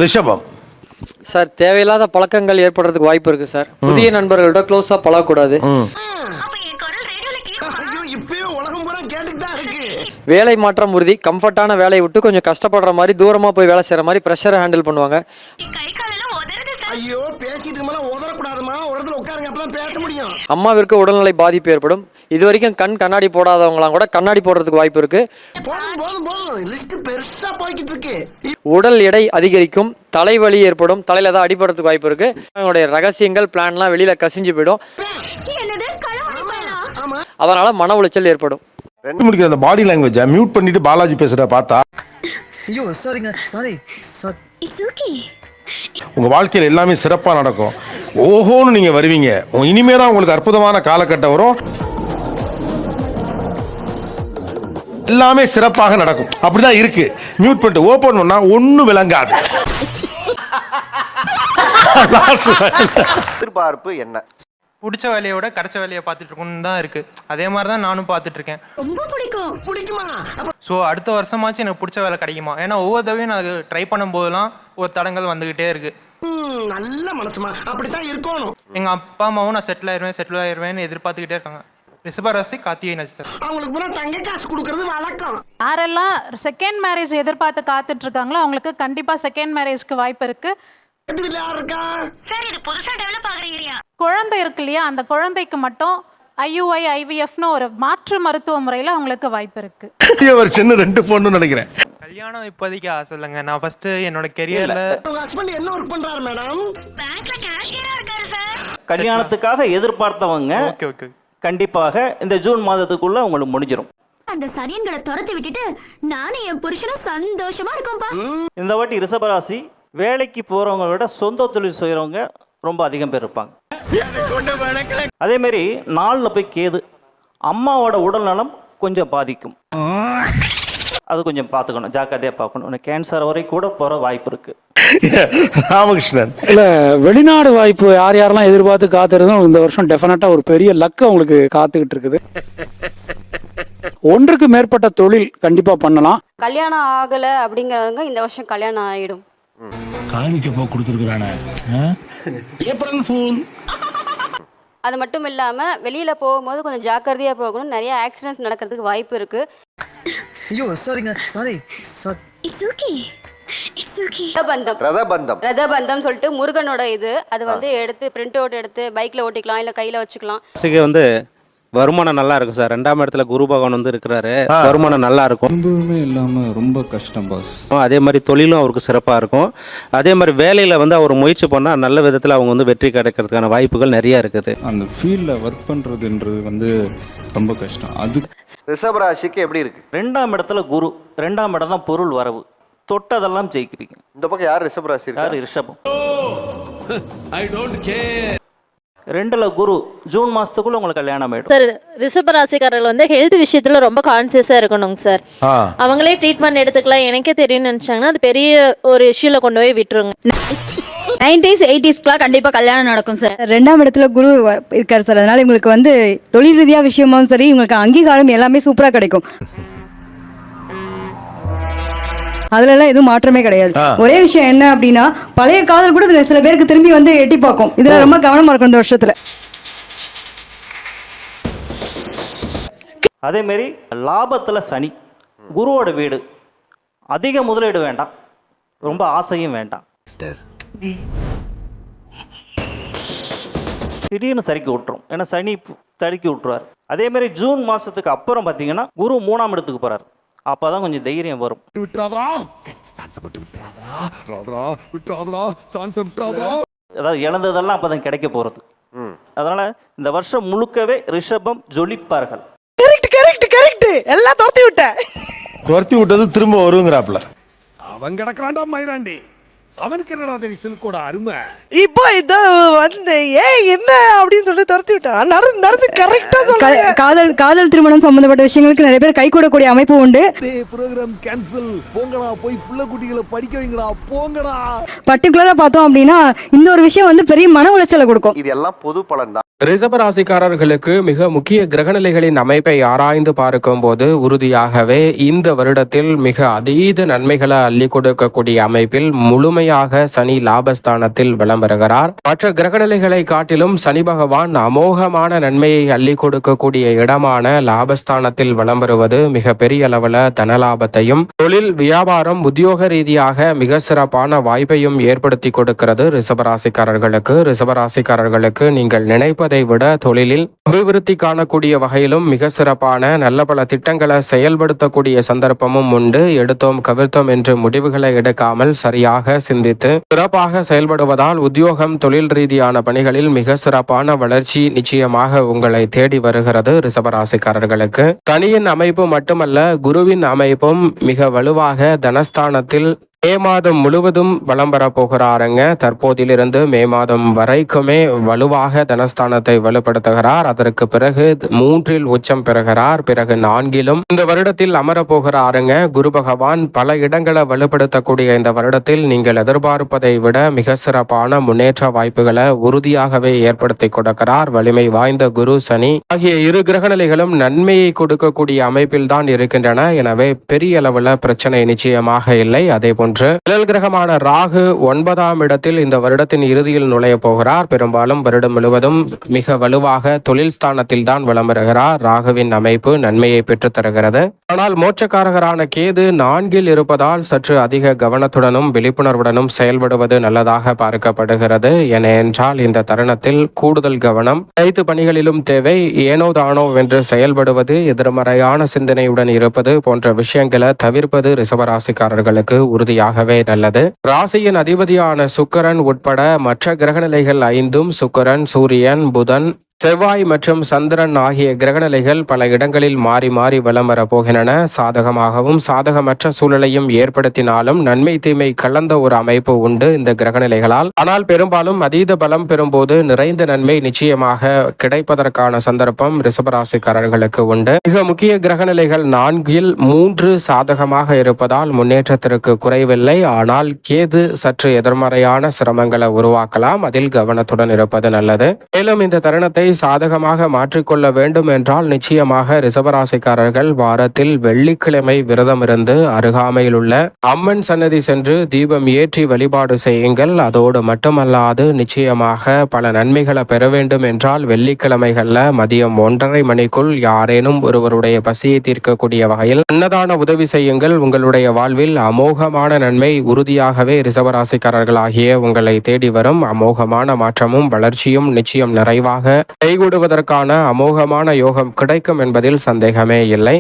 ரிஷபம். சார் தேவையில்லாத பழக்கங்கள் ஏற்படுறதுக்கு வாய்ப்பு இருக்கு சார். புதிய நண்பர்களோட க்ளோஸா பழகக்கூடாது. வேலை மாற்றம் உறுதி. கம்ஃபர்டான வேலையை விட்டு கொஞ்சம் கஷ்டப்படுற மாதிரி தூரமா போய் வேலை செய்யற மாதிரி ப்ரெஷரை ஹேண்டில் பண்ணுவாங்க. அம்மாவிற்கு உடல்நிலை பாதிப்பு ஏற்படும். இது வரைக்கும் கண்ணாடி போடாதவங்களாம் கூட கண்ணாடி போடுறதுக்கு வாய்ப்பு இருக்கு. உடல் எடை அதிகரிக்கும். தலைவலி ஏற்படும். தலையில தான் அடிபடுறதுக்கு வாய்ப்பு இருக்கு. அவங்களுடைய ரகசியங்கள் பிளான்லாம் வெளியில கசிஞ்சு போயிடும். அதனால மன உளைச்சல் ஏற்படும். ரெண்டு முடிக்கிற அந்த பாடி லாங்குவேஜ் மியூட் பண்ணிட்டு பாலாஜி பேசுறத பார்த்தா ஐயோ சாரிங்க சாரி சார். It's okay. உங்க வாழ்க்கையில் எல்லாமே சிறப்பா நடக்கும். ஓஹோன்னு நீங்க வருவீங்க. இனிமே தான் உங்களுக்கு அற்புதமான காலகட்டம் வரும். எல்லாமே சிறப்பாக நடக்கும். அப்படிதான் இருக்கு. மியூட் பண்ணிட்டு ஓபன் பண்ணா ஒன்னும் விளங்காது. எதிர்பார்ப்பு என்ன? பிடிச்ச வேலையோட கிடைச்ச வேலையை பார்த்துட்டு இருக்கணும்னு தான் இருக்கு. அதே மாதிரி தான் நானும் பார்த்துட்டு இருக்கேன். ரொம்ப பிடிக்குமா? ஸோ அடுத்த வருஷமாச்சும் எனக்கு பிடிச்ச வேலை கிடைக்குமா? ஏன்னா ஒவ்வொரு தடவையும் நான் ட்ரை பண்ணும் போதெல்லாம் ஒரு தடங்கள் வந்துகிட்டே இருக்கு. நல்ல மனசுமா அப்படித்தான் இருக்கணும். எங்க அப்பா அம்மாவும் நான் செட்டில் ஆயிருவேன்னு எதிர்பார்த்துக்கிட்டே இருக்காங்க. ரிஷபராசி, கார்த்திகை நட்சத்திரம். அவங்களுக்கு பூரா தங்க காசு கொடுக்கறது வழக்கம். யாரெல்லாம் செகண்ட் மேரேஜ் எதிர்பார்த்து காத்துட்டு இருக்காங்களோ அவங்களுக்கு கண்டிப்பா செகண்ட் மேரேஜ்க்கு வாய்ப்பு இருக்கு. குழந்தை இருக்கு இல்லையா, அந்த குழந்தைக்கு மட்டும் IUI IVFன்னு ஒரு மாற்று மருத்துவ முறையில அவங்களுக்கு வாய்ப்பு இருக்கு. ஒரு சின்ன 2 பொண்ணு நினைக்கிறேன். கல்யாணம் இப்போதைக்கு ஆசை இல்லைங்க. நான் ஃபர்ஸ்ட் என்னோட கெரியர்ல என்ன ஒர்க் பண்றாரு மேடம்? கல்யாணத்துக்காக எதிர்பார்த்தவங்க கண்டிப்பாக இந்த ஜூன் மாதத்துக்குள்ள உங்களுக்கு முடிஞ்சிடும். அந்த சரியன்களை துரத்தி விட்டுட்டு நானும் என் புருஷனும் சந்தோஷமா இருக்கோம்பா. இந்த வாட்டி ரிஷபராசி வேலைக்கு போறவங்க விட சொந்த தொழில் செய்யறவங்க ரொம்ப அதிகம் பேர் இருப்பாங்க. அதே மாதிரி நாளில் போய் கேது அம்மாவோட உடல் நலம் கொஞ்சம் பாதிக்கும். அது கொஞ்சம் பார்த்துக்கணும், ஜாக்கிரதையா பார்க்கணும். கேன்சர் வரை கூட போற வாய்ப்பு இருக்கு. ராமகிருஷ்ணன். இல்ல வெளிநாடு வாய்ப்பு யாரெல்லாம் எதிர்பார்த்து காத்திருந்தோம் இந்த வருஷம் டெஃபினட்டா ஒரு பெரிய லக் அவங்களுக்கு காத்துக்கிட்டு இருக்குது. ஒன்றுக்கு மேற்பட்ட தொழில் கண்டிப்பா பண்ணலாம். கல்யாணம் ஆகல அப்படிங்கறவங்க இந்த வருஷம் கல்யாணம் ஆயிடும். காணிக்க போ கொடுத்துருக்கானே. அது மட்டும் இல்லாம வெளியில போகும்போது கொஞ்சம் ஜாக்கிரதையா போகணும். நிறைய ஆக்சிடென்ட்ஸ் நடக்கிறதுக்கு வாய்ப்பு இருக்கு. ஐயோ சாரிங்க sorry sir. It's okay. It's okay. ரதபந்தம் சொல்லிட்டு முருகனோட இது அது வந்து எடுத்து பிரிண்ட் அவுட் எடுத்து பைக்ல ஓட்டிக்கலாம் இல்ல கையில வச்சுக்கலாம். வந்து வருமானம் நல்லா இருக்கும் சார். 2ஆம் இடத்துல குரு பகவான் வந்து இருக்கிறாரு. வருமானம் நல்லா இருக்கும். அனுபவமே இல்லாம ரொம்ப கஷ்டம் பாஸ். அதே மாதிரி தொழிலும் அவருக்கு சிறப்பா இருக்கும். அதே மாதிரி வேலையில வந்து அவர் முயற்சி பண்ணா நல்ல விதத்துல அவங்க வந்து வெற்றி கிடைக்கிறதுக்கான வாய்ப்புகள் நிறைய இருக்குது. அந்த ஃபீல்ட்ல ஒர்க் பண்றதுன்றது வந்து ரொம்ப கஷ்டம். அது ரிஷபராசிக்கு எப்படி இருக்கு? 2ஆம் இடத்துல குரு. 2ஆம் இடம் தான் பொருள் வரவு. தொட்டதெல்லாம் ஜெயிக்கிறீங்க. இந்த பக்கம் யார் ரிஷபராசி? யாரு? ரிஷபம். 2ல குரு. ஜூன் மாசத்துக்குள்ள உங்களுக்கு கல்யாணம் ஆயிடும். சார் ரிஷபராசிக்காரர்கள் வந்து ஹெல்த் விஷயத்துல ரொம்ப கான்சியஸா இருக்கணுங்க சார். அவங்களே ட்ரீட்மெண்ட் எடுத்துக்கலாம் எனக்கே தெரியும்னு நினைச்சாங்கன்னா அது பெரிய ஒரு இஷ்யூல கொண்டு போய் விட்டுருங்க. 90s 80sக்குலாம் கண்டிப்பா கல்யாணம் நடக்கும் சார். 2ஆம் இடத்துல குரு இருக்காரு சார். அதனால உங்களுக்கு வந்து தொழில் ரீதியா விஷயமும் சரி உங்களுக்கு அங்கீகாரம் எல்லாமே சூப்பரா கிடைக்கும். அதுல எல்லாம் எதுவும் மாற்றமே கிடையாது. ஒரே விஷயம் என்ன அப்படின்னா பழைய காதல் கூட சில பேருக்கு திரும்பி வந்து எட்டி பார்க்கும். இதுல ரொம்ப கவனமா இருக்கும் இந்த வருஷத்துல. அதே மாதிரி லாபத்துல சனி. குருவோட வீடு. அதிக முதலீடு வேண்டாம், ரொம்ப ஆசையும் வேண்டாம். திடீர்னு சறுக்கி விட்டுரும். ஏன்னா சனி தடுக்கி விட்டுருவார். அதே மாதிரி ஜூன் மாசத்துக்கு அப்புறம் பார்த்தீங்கன்னா குரு 3ஆம் இடத்துக்கு போறாரு. அப்பதான் கொஞ்சம் தைரியம் வரும். அதாவது இழந்ததெல்லாம் அப்பதான் கிடைக்க போறது. அதனால இந்த வருஷம் முழுக்கவே ரிஷபம் ஜொலிப்பார்கள். எல்லாம் துரத்தி விட்டது திரும்ப வருங்கிறாப்ல. அவன் கிடக்கிறான்டா மயிராண்டி. அவனுக்கு என்னடா தெரியும் சில்கோட அருமை. இப்போ இத வந்து என்ன அப்படின்னு சொல்லிட்டு துரத்தி விட்டான். நடந்து கரெக்டா காதல் திருமணம் சம்பந்தப்பட்ட விஷயங்களுக்கு நிறைய பேர் கை கூடக்கூடிய அமைப்பு உண்டு. Program cancel. போங்கடா போய் புள்ள குட்டிகளை படிக்க வைங்கடா போங்கடா. பர்டிகுலரா பார்த்தோம் அப்படின்னா இந்த ஒரு விஷயம் வந்து பெரிய மன உளைச்சலை கொடுக்கும். இது எல்லாம் பொது பலன் தான். ரிஷபராசிக்காரர்களுக்கு மிக முக்கிய கிரகநிலைகளின் அமைப்பை ஆராய்ந்து பார்க்கும் போது உறுதியாகவே இந்த வருடத்தில் மிக அதீத நன்மைகளை அள்ளி கொடுக்கக்கூடிய அமைப்பில் முழுமையாக இணையாக சனி லாபஸ்தானத்தில் வலம் வருகிறார். மற்ற கிரகநிலைகளை காட்டிலும் சனி பகவான் அமோகமான நன்மையை அள்ளி கொடுக்கக்கூடிய இடமான லாபஸ்தானத்தில் வலம் வருவது மிக பெரிய அளவுல தனலாபத்தையும் தொழில் வியாபாரம் உத்தியோக ரீதியாக மிக சிறப்பான வாய்ப்பையும் ஏற்படுத்தி கொடுக்கிறது ரிஷபராசிக்காரர்களுக்கு. ரிஷபராசிக்காரர்களுக்கு நீங்கள் நினைப்பதை விட தொழிலில் அபிவிருத்தி காணக்கூடிய வகையிலும் மிக சிறப்பான நல்ல பல திட்டங்களை செயல்படுத்தக்கூடிய சந்தர்ப்பமும் உண்டு. எடுத்தோம் கவிழ்த்தோம் என்று முடிவுகளை எடுக்காமல் சரியாக சிந்தித்து சிறப்பாக செயல்படுவதால் உத்தியோகம் தொழில் ரீதியான பணிகளில் மிக சிறப்பான வளர்ச்சி நிச்சயமாக உங்களை தேடி வருகிறது. ரிஷபராசிக்காரர்களுக்கு தனியின் அமைப்பு மட்டுமல்ல, குருவின் அமைப்பும் மிக வலுவாக தனஸ்தானத்தில் மே மாதம் முழுவதும் வலம் வர போகிறாருங்க. தற்போதிலிருந்து மே மாதம் வரைக்குமே வலுவாக தனஸ்தானத்தை வலுப்படுத்துகிறார். அதற்கு பிறகு 3இல் உச்சம் பெறுகிறார். பிறகு 4இலும் இந்த வருடத்தில் அமர போகிறாருங்க. குரு பகவான் பல இடங்களை வலுப்படுத்தக்கூடிய இந்த வருடத்தில் நீங்கள் எதிர்பார்ப்பதை விட மிக சிறப்பான முன்னேற்ற வாய்ப்புகளை உறுதியாகவே ஏற்படுத்தி கொடுக்கிறார். வலிமை வாய்ந்த குரு சனி ஆகிய இரு கிரகநிலைகளும் நன்மையை கொடுக்கக்கூடிய அமைப்பில் தான் இருக்கின்றன. எனவே பெரிய அளவுல பிரச்சனை நிச்சயமாக இல்லை. அதே நிழல் கிரகமான ராகு 9ஆம் இடத்தில் இந்த வருடத்தின் இறுதியில் நுழைய போகிறார். பெரும்பாலும் வருடம் முழுவதும் மிக வலுவாக தொழில் ஸ்தானத்தில் தான் வலம் வருகிறார். ராகுவின் அமைப்பு நன்மையை பெற்றுத் தருகிறது. ஆனால் மோட்சக்காரகரான கேது 4இல் இருப்பதால் சற்று அதிக கவனத்துடனும் விழிப்புணர்வுடனும் செயல்படுவது நல்லதாக பார்க்கப்படுகிறது. ஏனென்றால் இந்த தருணத்தில் கூடுதல் கவனம் அனைத்து பணிகளிலும் தேவை. ஏனோ தானோ வென்று செயல்படுவது, எதிர்மறையான சிந்தனையுடன் இருப்பது போன்ற விஷயங்களை தவிர்ப்பது ரிஷபராசிக்காரர்களுக்கு உறுதியாக நல்லது. ராசியின் அதிபதியான சுக்கிரன் உட்பட மற்ற கிரகநிலைகள் 5ம் சுக்கிரன், சூரியன், புதன், செவ்வாய் மற்றும் சந்திரன் ஆகிய கிரகநிலைகள் பல இடங்களில் மாறி மாறி வலம் வர போகின்றன. சாதகமாகவும் சாதகமற்ற சூழலையும் ஏற்படுத்தினாலும் நன்மை தீமை கலந்த ஒரு அமைப்பு உண்டு இந்த கிரகநிலைகளால். ஆனால் பெரும்பாலும் அதீத பலம் பெறும்போது நிறைந்த நன்மை நிச்சயமாக கிடைப்பதற்கான சந்தர்ப்பம் ரிஷபராசிக்காரர்களுக்கு உண்டு. மிக முக்கிய கிரகநிலைகள் 4இல் 3 சாதகமாக இருப்பதால் முன்னேற்றத்திற்கு குறைவில்லை. ஆனால் கேது சற்று எதிர்மறையான சிரமங்களை உருவாக்கலாம். அதில் கவனத்துடன் இருப்பது நல்லது. மேலும் இந்த தருணத்தை சாதகமாக மாற்றிக்கொள்ள வேண்டும் என்றால் நிச்சயமாக ரிஷபராசிக்காரர்கள் வாரத்தில் வெள்ளிக்கிழமை விரதம் இருந்து அருகாமையில் உள்ள அம்மன் சன்னதி சென்று தீபம் ஏற்றி வழிபாடு செய்யுங்கள். அதோடு மட்டுமல்லாது நிச்சயமாக பல நன்மைகளை பெற வேண்டும் என்றால் வெள்ளிக்கிழமைகள்ல மதியம் 1:30 மணிக்குள் யாரேனும் ஒருவருடைய பசியை தீர்க்கக்கூடிய வகையில் அன்னதான உதவி செய்யுங்கள். உங்களுடைய வாழ்வில் அமோகமான நன்மை உறுதியாகவே ரிஷபராசிக்காரர்கள் ஆகிய உங்களை தேடி வரும். அமோகமான மாற்றமும் வளர்ச்சியும் நிச்சயம் நிறைவாக கைகூடுவதற்கான அமோகமான யோகம் கிடைக்கும் என்பதில் சந்தேகமே இல்லை.